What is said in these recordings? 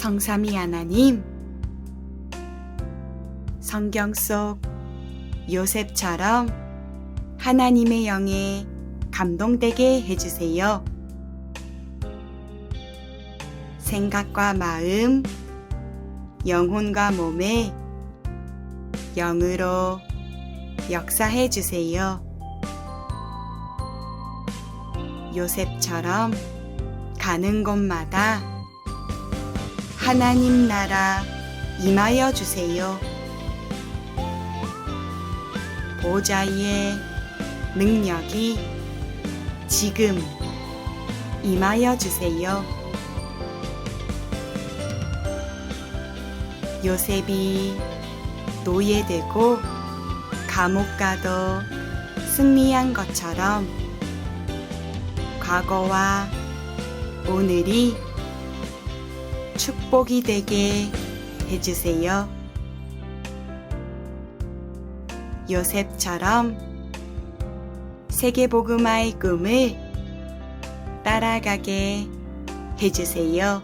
성삼위 하나님, 성경 속 요셉처럼 하나님의 영에 감동되게 해주세요. 생각과 마음, 영혼과 몸에 영으로 역사해 주세요. 요셉처럼 가는 곳마다 하나님 나라 임하여 주세요. 보좌의 능력이 지금 임하여 주세요. 요셉이 노예되고 감옥 가도 승리한 것처럼 과거와 오늘이 축복이 되게 해주세요. 요셉처럼 세계복음화의 꿈을 따라가게 해주세요.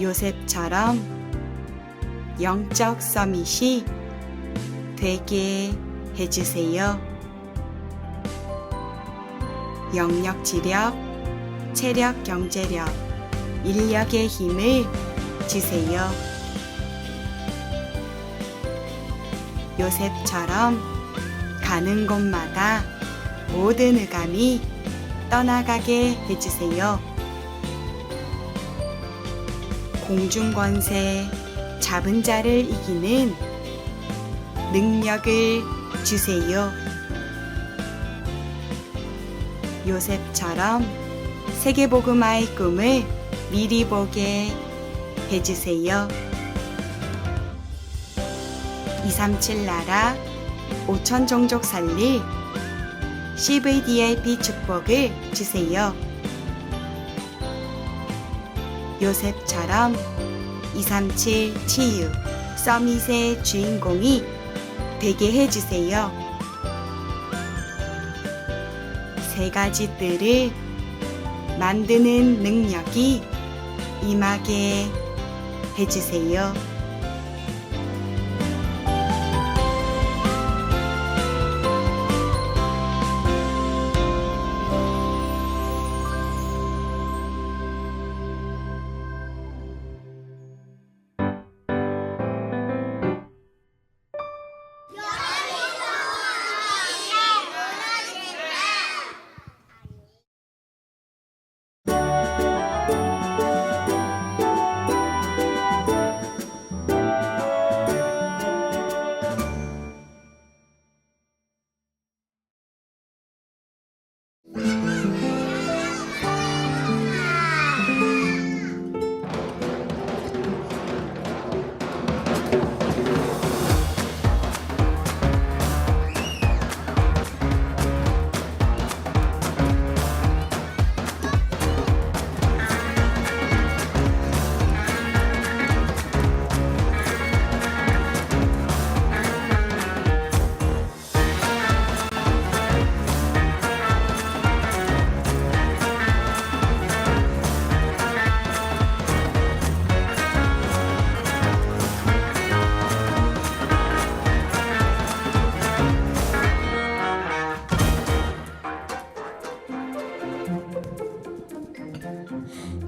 요셉처럼 영적 서밋이 되게 해주세요. 영역, 지력, 체력, 경제력, 인력의 힘을 주세요. 요셉처럼 가는 곳마다 모든 의감이 떠나가게 해주세요. 공중권세 잡은 자를 이기는 능력을 주세요. 요셉처럼 세계복음화의 꿈을 미리 보게 해주세요. 237 나라 5천 종족 살릴 CVDIP 축복을 주세요. 요셉처럼 237 치유 서밋의 주인공이 되게 해주세요. 세 가지 뜰을 만드는 능력이 임하게 해주세요.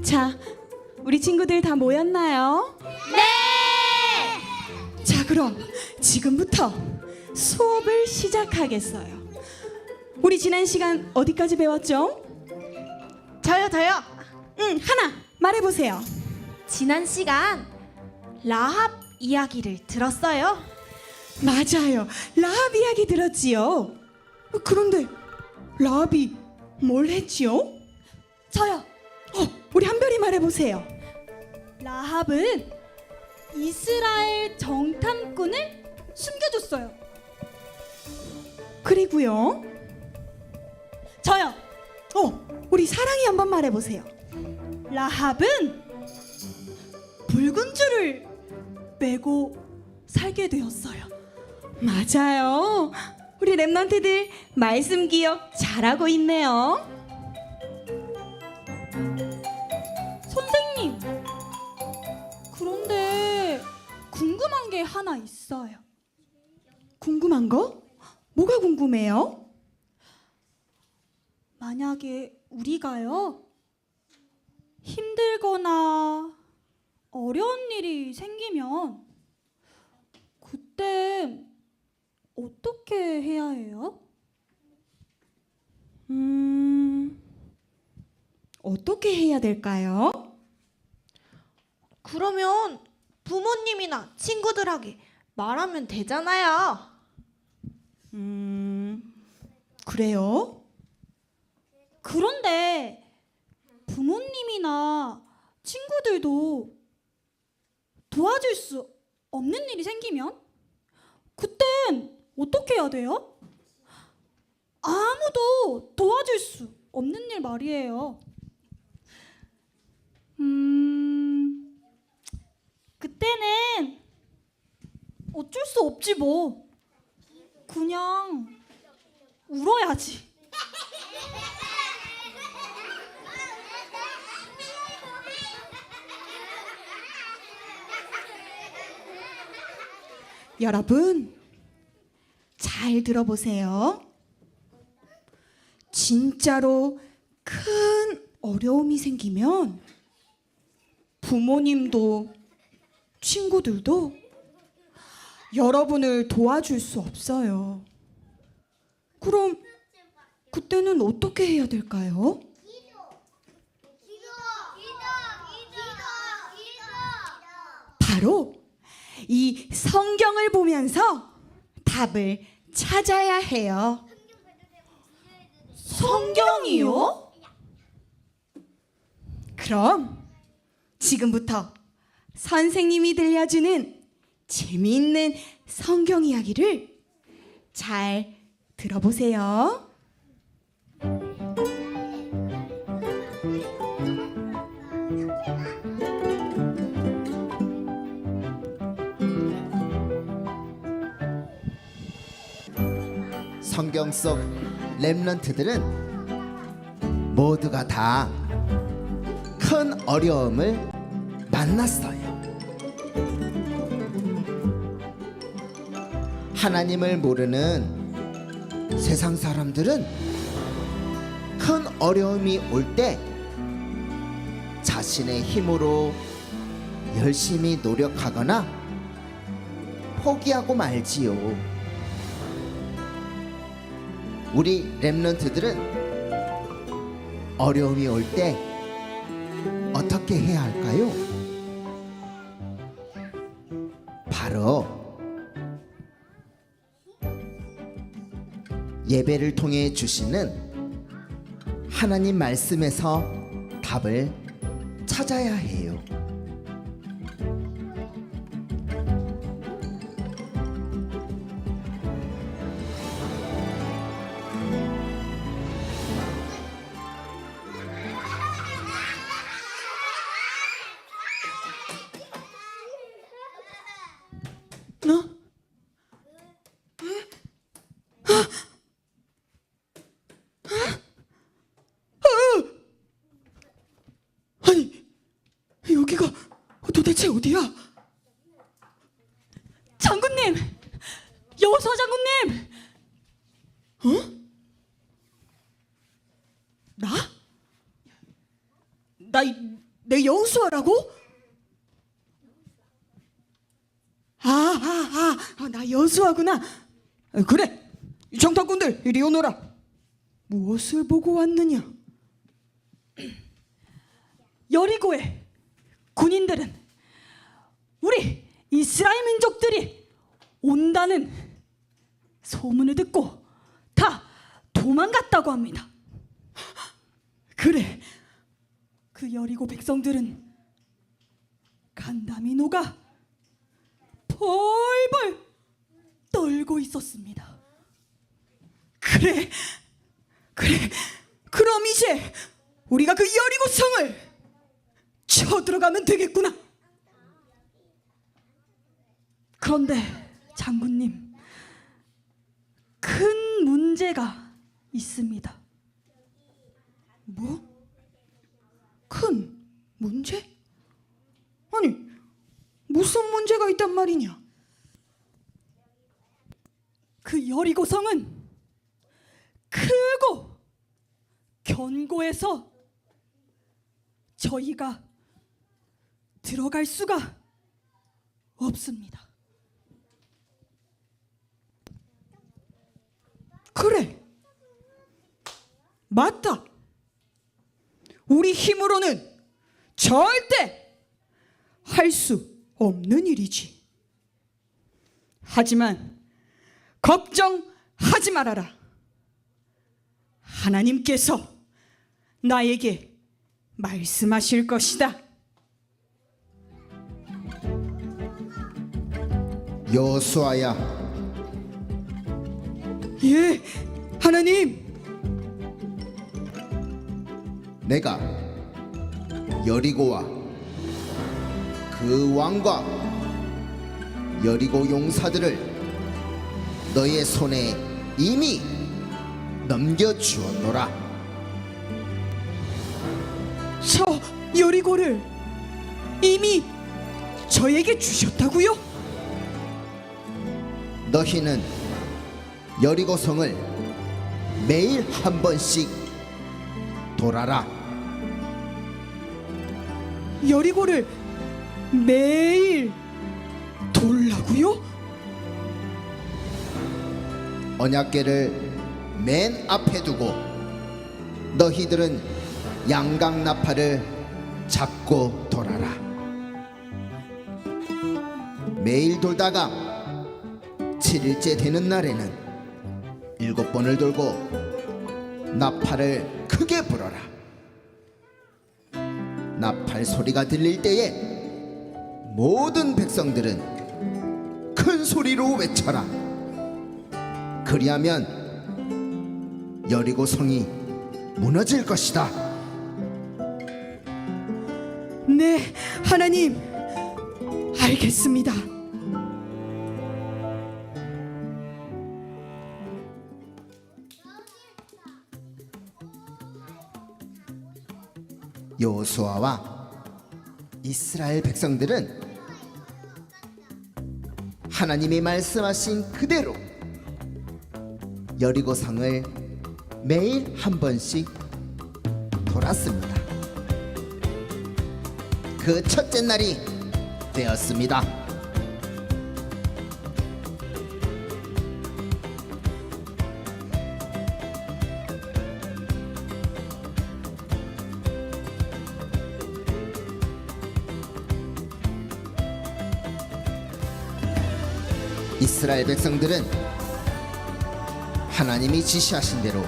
자, 우리 친구들 다 모였나요? 네! 자, 그럼 지금부터 수업을 시작하겠어요. 우리 지난 시간 어디까지 배웠죠? 저요. 하나 말해보세요. 지난 시간 라합 이야기를 들었어요. 맞아요. 라합 이야기 들었지요. 그런데 라합이 뭘 했지요? 저요. 우리 한별이 말해보세요. 라합은 이스라엘 정탐꾼을 숨겨줬어요. 그리고요. 저요. 우리 사랑이 한번 말해보세요. 라합은 붉은 줄을 메고 살게 되었어요. 맞아요. 우리 랩런트들 말씀 기억 잘하고 있네요. 하나 있어요. 궁금한 거? 뭐가 궁금해요? 만약에 우리가요, 힘들거나 어려운 일이 생기면 그땐 어떻게 해야 해요? 어떻게 해야 될까요? 그러면 부모님이나 친구들에게 말하면 되잖아요. 그래요? 그런데 부모님이나 친구들도 도와줄 수 없는 일이 생기면 그땐 어떻게 해야 돼요? 아무도 도와줄 수 없는 일 말이에요. 그때는 어쩔 수 없지 뭐. 그냥 울어야지. 여러분, 잘 들어보세요. 진짜로 큰 어려움이 생기면 부모님도 친구들도 여러분을 도와줄 수 없어요. 그럼 그때는 어떻게 해야 될까요? 바로 이 성경을 보면서 답을 찾아야 해요. 성경이요? 그럼 지금부터 선생님이 들려주는 재미있는 성경 이야기를 잘 들어보세요. 성경 속 렘넌트들은 모두가 다 큰 어려움을 만났어요. 하나님을 모르는 세상 사람들은 큰 어려움이 올 때 자신의 힘으로 열심히 노력하거나 포기하고 말지요. 우리 렘넌트들은 어려움이 올 때 어떻게 해야 할까요? 바로 예배를 통해 주시는 하나님 말씀에서 답을 찾아야 해요. 아니, 여기가 도대체 어디야? 장군님! 여호수아 장군님! 나? 내 여호수아라고? 나 여호수아구나. 그래, 정탐꾼들 이리 오너라. 무엇을 보고 왔느냐? 여리고의 군인들은 우리 이스라엘 민족들이 온다는 소문을 듣고 다 도망갔다고 합니다. 그래, 그 여리고 백성들은 간담이 녹아 벌벌 떨고 있었습니다. 그래. 그럼 이제 우리가 그 여리고 성을 쳐들어가면 되겠구나. 그런데 장군님, 큰 문제가 있습니다. 뭐? 큰 문제? 아니, 무슨 문제가 있단 말이냐? 그 여리고성은 크고 견고해서 저희가 들어갈 수가 없습니다. 그래, 맞다. 우리 힘으로는 절대 할 수 없는 일이지. 하지만 걱정하지 말아라. 하나님께서 나에게 말씀하실 것이다. 여호수아야, 예, 하나님. 내가 여리고와 그 왕과 여리고 용사들을 너의 손에 이미 넘겨주었노라. 저 여리고를 이미 저에게 주셨다고요? 너희는 여리고 성을 매일 한 번씩 돌아라. 여리고를 매일 돌라고요? 언약궤를 맨 앞에 두고 너희들은 양각 나팔을 잡고 돌아라. 매일 돌다가 7일째 되는 날에는 7번을 돌고 나팔을 크게 불어라. 나팔 소리가 들릴 때에 모든 백성들은 큰 소리로 외쳐라. 그리하면 여리고 성이 무너질 것이다. 네, 하나님, 알겠습니다. 여호수아와 이스라엘 백성들은 하나님이 말씀하신 그대로 여리고 성을 매일 한 번씩 돌았습니다. 그 첫째 날이 되었습니다. 이스라엘 백성들은 하나님이 지시하신 대로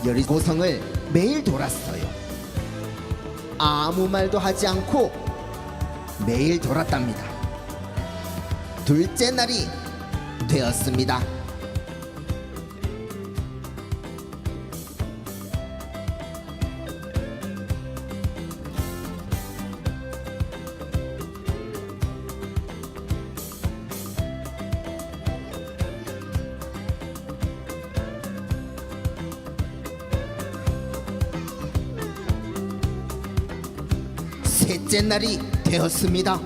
여리고 성을 매일 돌았어요. 아무 말도 하지 않고 매일 돌았답니다. 둘째 날이 되었습니다. 셋째 날이 되었습니다.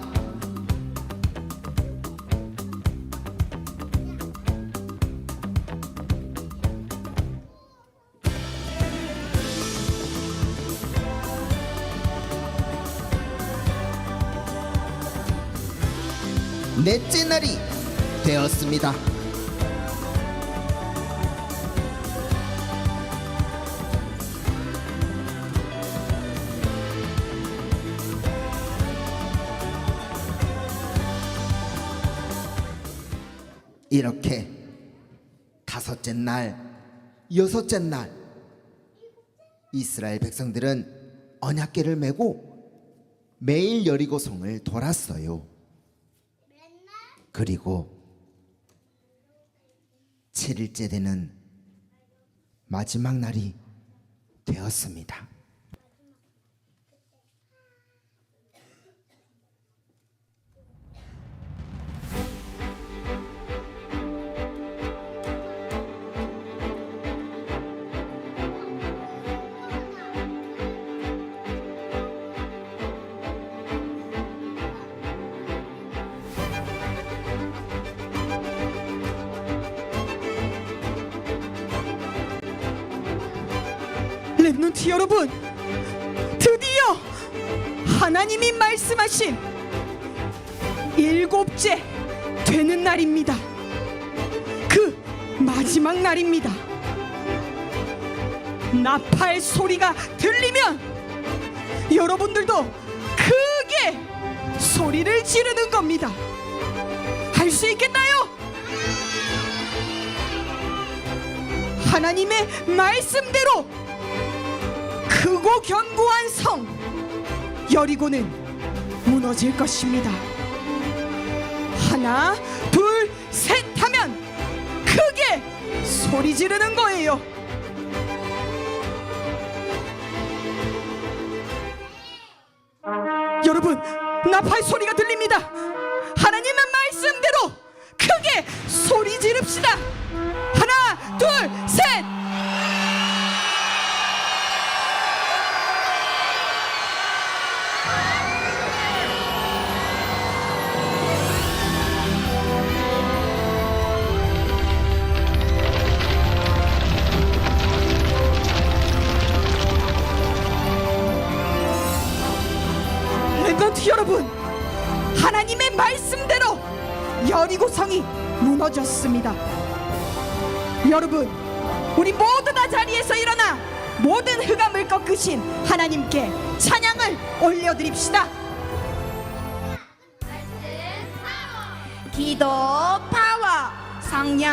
넷째 날이 되었습니다. 이렇게 다섯째 날, 여섯째 날 이스라엘 백성들은 언약궤를 메고 매일 여리고 성을 돌았어요. 그리고 7일째 되는 마지막 날이 되었습니다. 렘넌트 여러분, 드디어 하나님이 말씀하신 일곱째 되는 날입니다. 그 마지막 날입니다. 나팔 소리가 들리면 여러분들도 크게 소리를 지르는 겁니다. 할 수 있겠나요? 하나님의 말씀대로 크고 견고한 성 여리고는 무너질 것입니다. 하나, 둘, 셋 하면 크게 소리 지르는 거예요. 여러분, 나팔 소리가 들립니다. 하나님의 말씀대로 크게 소리 지릅시다. 하나, 둘, 셋. 렘넌트 여러분, 하나님의 말씀대로 여리고성이 무너졌습니다. 여러분, 우리 모두 다 자리에서 일어나 모든 흑암을 꺾으신 하나님께 찬양을 올려드립시다. 기도 파워, 성령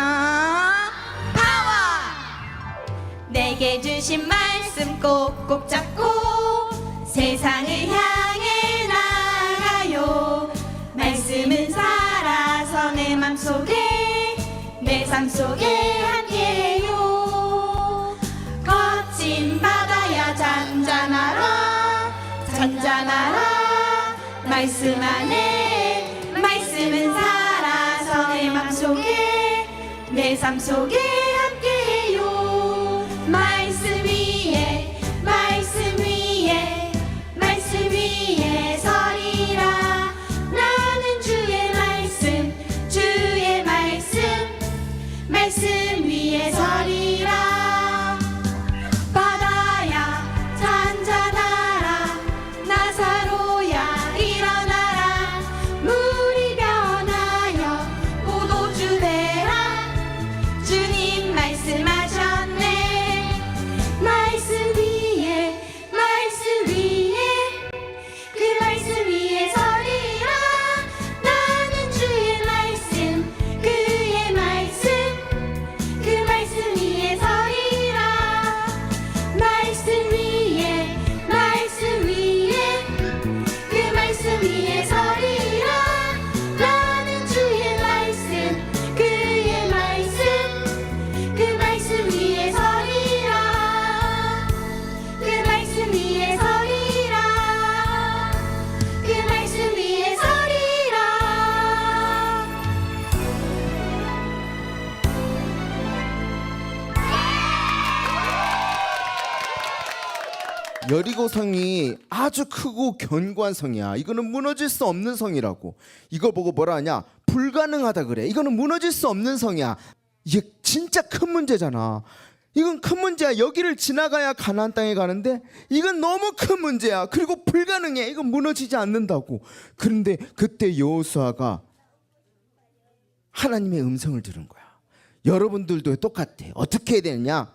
파워. 내게 주신 말씀 꼭꼭 잡고 세상을 향해 나가요. 말씀은 살아서 내 맘속에 내 삶 속에 함께요. 거친 바다야 잔잔하라 잔잔하라. 말씀 안에 말씀은 살아서 내 맘속에 내 삶 속에 함께해요. 말씀 위에 말씀 위에 말씀 위에 서리라. 나는 주의 말씀 주의 말씀 말씀 위에 서리라. 바다야 잔잔하라 나사로야 일어나라. 물이 변하여 포도주 되라. 주님 말씀하셨네. 말씀 위에 말씀 위에 그 말씀 위에 서리라. 나는 주의 말씀 그의 말씀 그 말씀 위에 서리라. 말씀 위에 말씀 위에 그 말씀 위에 서리라. 나는 주의 말씀 그의 말씀 그 말씀 위에 서리라. 그 말씀 위에 서리라. 그 말씀 위에 서리라. 여리고성이 아주 크고 견고한 성이야. 이거는 무너질 수 없는 성이라고. 이걸 보고 뭐라 하냐? 불가능하다 그래. 이거는 무너질 수 없는 성이야. 이게 진짜 큰 문제잖아. 이건 큰 문제야. 여기를 지나가야 가나안 땅에 가는데 이건 너무 큰 문제야. 그리고 불가능해. 이건 무너지지 않는다고. 그런데 그때 여호수아가 하나님의 음성을 들은 거야. 여러분들도 똑같아. 어떻게 해야 되느냐?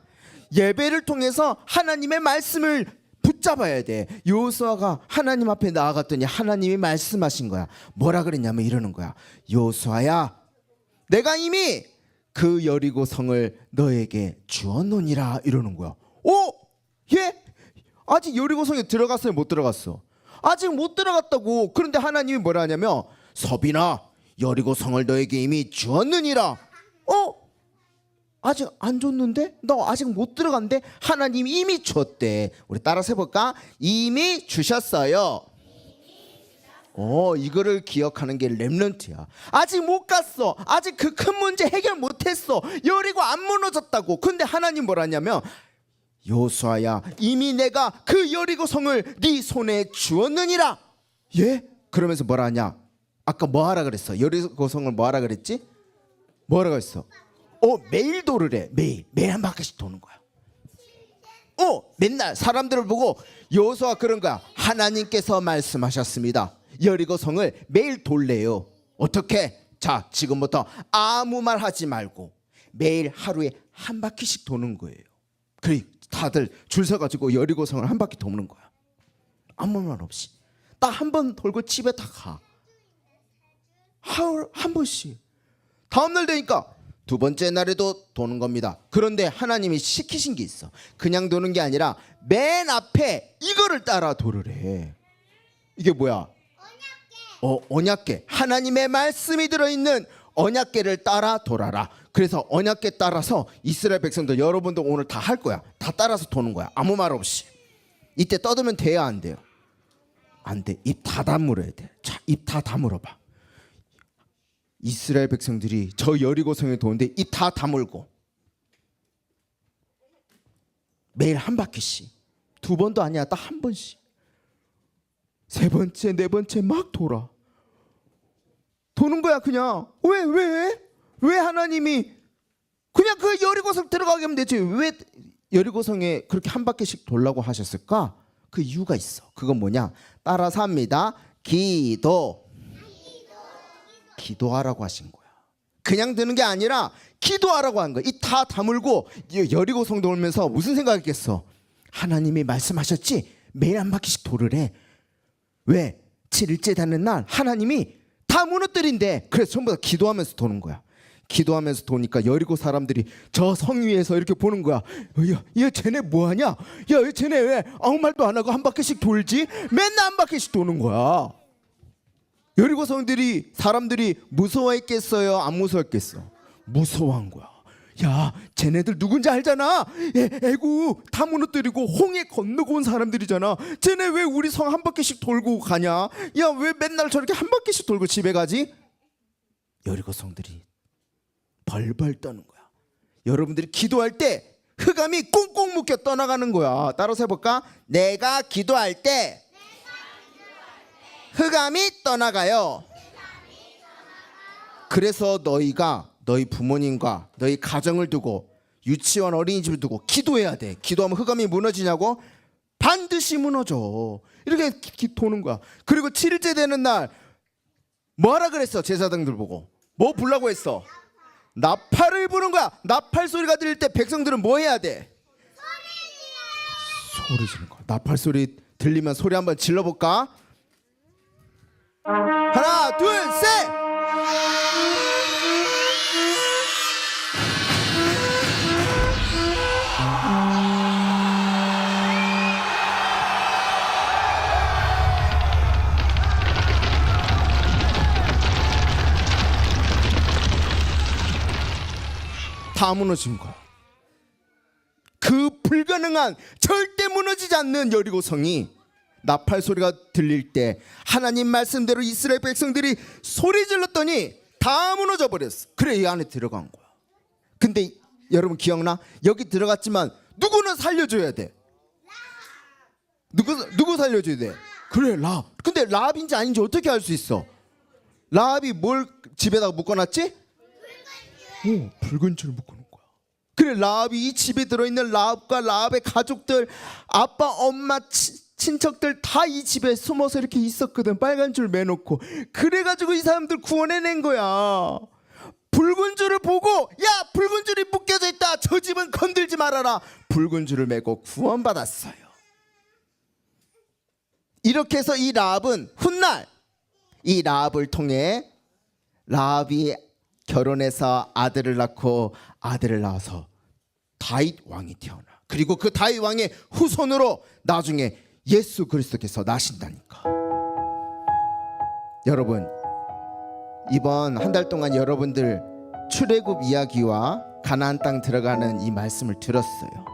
예배를 통해서 하나님의 말씀을 붙잡아야 돼. 여호수아가 하나님 앞에 나아갔더니 하나님이 말씀하신 거야. 뭐라 그랬냐면 이러는 거야. 여호수아야, 내가 이미 그 여리고 성을 너에게 주었노니라. 이러는 거야. 예? 아직 여리고 성에 들어갔어요? 못 들어갔어? 아직 못 들어갔다고. 그런데 하나님이 뭐라 하냐면 서빈아, 여리고 성을 너에게 이미 주었느니라. 아직 안 줬는데? 너 아직 못 들어간대? 하나님이 이미 줬대. 우리 따라서 해볼까? 이미 주셨어요. 이거를 기억하는 게 렘넌트야. 아직 못 갔어. 아직 그 큰 문제 해결 못했어. 여리고 안 무너졌다고. 근데 하나님 뭐라 하냐면 여호수아야, 이미 내가 그 여리고 성을 네 손에 주었느니라. 예? 그러면서 뭐라 하냐? 아까 뭐 하라 그랬어? 여리고 성을 뭐 하라 그랬지? 뭐라고 했어? 매일 도르래. 매일 한 바퀴씩 도는 거야. 맨날 사람들을 보고 여호수아 그런 거야. 하나님께서 말씀하셨습니다. 여리고 성을 매일 돌래요. 어떻게? 자, 지금부터 아무 말 하지 말고 매일 하루에 한 바퀴씩 도는 거예요. 그래, 다들 줄 서가지고 여리고 성을 한 바퀴 도는 거야. 아무 말 없이 딱 한 번 돌고 집에 다 가. 하루 한 번씩. 다음날 되니까 두 번째 날에도 도는 겁니다. 그런데 하나님이 시키신 게 있어. 그냥 도는 게 아니라 맨 앞에 이거를 따라 도르래. 이게 뭐야? 언약궤. 하나님의 말씀이 들어있는 언약궤를 따라 돌아라. 그래서 언약궤 따라서 이스라엘 백성들, 여러분도 오늘 다 할 거야. 다 따라서 도는 거야. 아무 말 없이. 이때 떠들면 돼야 안 돼요? 안 돼. 입 다 다물어야 돼. 자, 입 다 다물어봐. 이스라엘 백성들이 저 여리고성에 도는데 입 다 다물고 매일 한 바퀴씩, 두 번도 아니야, 딱 한 번씩, 세 번째, 네 번째 막 도는 거야. 그냥 왜 하나님이 그냥 그 여리고성 들어가게 하면 되지, 왜 여리고성에 그렇게 한 바퀴씩 돌라고 하셨을까? 그 이유가 있어. 그건 뭐냐? 따라서 합니다. 기도하라고 하신 거야. 그냥 드는 게 아니라 기도하라고 한 거야. 이 다 다물고 여리고성 돌면서 무슨 생각했겠어? 하나님이 말씀하셨지? 매일 한 바퀴씩 도르래. 왜? 7일째 되는 날 하나님이 다 무너뜨린대. 그래서 전부 다 기도하면서 도는 거야. 기도하면서 도니까 여리고 사람들이 저 성 위에서 이렇게 보는 거야. 야, 쟤네 뭐하냐? 야, 쟤네 왜 아무 말도 안 하고 한 바퀴씩 돌지? 맨날 한 바퀴씩 도는 거야. 여리고 사람들이 무서워했겠어요? 안 무서웠겠어? 무서워한 거야. 야, 쟤네들 누군지 알잖아. 애구 다 무너뜨리고 홍해 건너고 온 사람들이잖아. 쟤네 왜 우리 성 한 바퀴씩 돌고 가냐? 야, 왜 맨날 저렇게 한 바퀴씩 돌고 집에 가지? 여리고 성들이 벌벌 떠는 거야. 여러분들이 기도할 때 흑암이 꽁꽁 묶여 떠나가는 거야. 따라서 해볼까? 내가 기도할 때 흑암이 떠나가요. 그래서 너희 부모님과 너희 가정을 두고 유치원, 어린이집을 두고 기도해야 돼. 기도하면 흑암이 무너지냐고? 반드시 무너져. 이렇게 도는 거야. 그리고 7일째 되는 날 뭐하라 그랬어? 제사장들 보고 뭐 부르라고 했어? 나팔을 부는 거야. 나팔 소리가 들릴 때 백성들은 뭐 해야 돼? 소리 지르는 거야. 나팔 소리 들리면 소리 한번 질러볼까? 하나, 둘, 셋! 다 무너진 거야. 그 불가능한, 절대 무너지지 않는 여리고성이 나팔 소리가 들릴 때 하나님 말씀대로 이스라엘 백성들이 소리 질렀더니 다 무너져 버렸어. 그래, 이 안에 들어간 거야. 근데 여러분 기억나? 여기 들어갔지만 누구는 살려줘야 돼. 누구 살려줘야 돼? 그래, 라합. 근데 라합인지 아닌지 어떻게 알 수 있어? 라합이 뭘 집에다가 묶어놨지? 붉은 줄 묶어놓은 거야. 그래, 라합이 이 집에 들어있는 라합과 라합의 가족들, 아빠, 엄마, 친척들 다 이 집에 숨어서 이렇게 있었거든. 빨간 줄 매놓고. 그래가지고 이 사람들 구원해낸 거야. 붉은 줄을 보고, 야, 붉은 줄이 묶여져 있다, 저 집은 건들지 말아라. 붉은 줄을 매고 구원받았어요. 이렇게 해서 이 라합은 훗날 이 라합을 통해 라합이 결혼해서 아들을 낳고 아들을 낳아서 다윗 왕이 태어나. 그리고 그 다윗 왕의 후손으로 나중에 예수 그리스도께서 나신다니까. 여러분, 이번 한 달 동안 여러분들 출애굽 이야기와 가나안 땅 들어가는 이 말씀을 들었어요.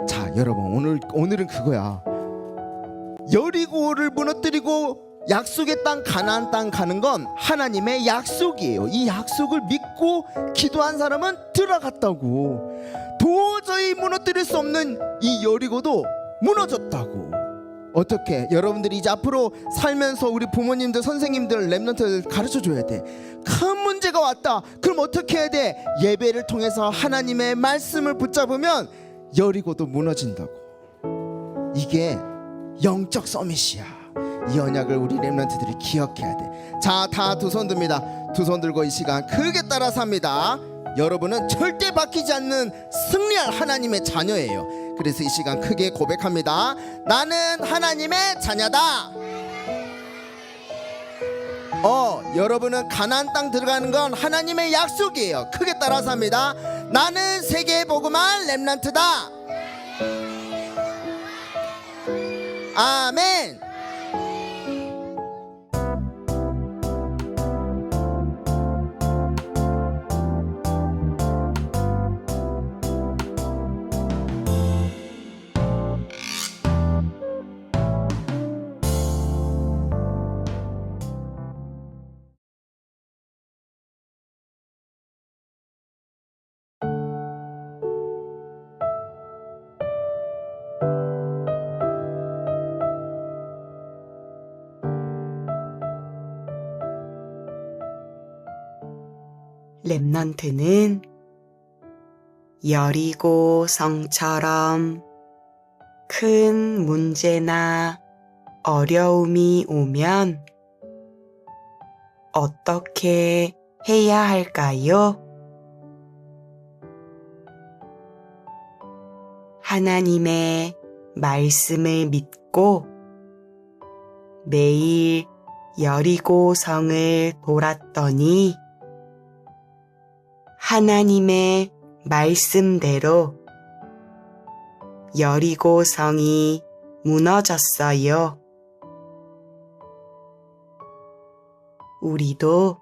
자, 여러분, 오늘은 그거야. 여리고를 무너뜨리고 약속의 땅 가나안 땅 가는 건 하나님의 약속이에요. 이 약속을 믿고 기도한 사람은 들어갔다고. 도저히 무너뜨릴 수 없는 이 여리고도 무너졌다고. 어떻게? 여러분들이 이제 앞으로 살면서 우리 부모님들, 선생님들, 랩런트들 가르쳐줘야 돼. 큰 문제가 왔다. 그럼 어떻게 해야 돼? 예배를 통해서 하나님의 말씀을 붙잡으면 여리고도 무너진다고. 이게 영적 서밋이야. 이 언약을 우리 렘넌트들이 기억해야 돼. 자, 다 두 손 듭니다. 두 손 들고 이 시간 크게 따라서 합니다. 여러분은 절대 바뀌지 않는 승리할 하나님의 자녀예요. 그래서 이 시간 크게 고백합니다. 나는 하나님의 자녀다. 여러분은 가나안 땅 들어가는 건 하나님의 약속이에요. 크게 따라서 합니다. 나는 세계에 복음할 렘넌트다. 아멘. 렘넌트는 여리고 성처럼 큰 문제나 어려움이 오면 어떻게 해야 할까요? 하나님의 말씀을 믿고 매일 여리고 성을 돌았더니 하나님의 말씀대로 여리고 성이 무너졌어요. 우리도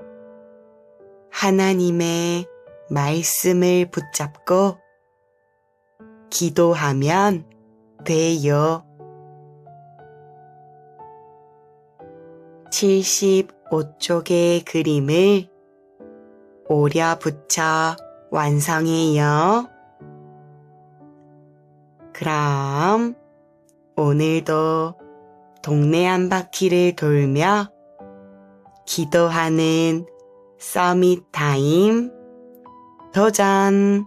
하나님의 말씀을 붙잡고 기도하면 돼요. 75쪽의 그림을 오려 붙여 완성해요. 그럼 오늘도 동네 한 바퀴를 돌며 기도하는 서밋 타임 도전!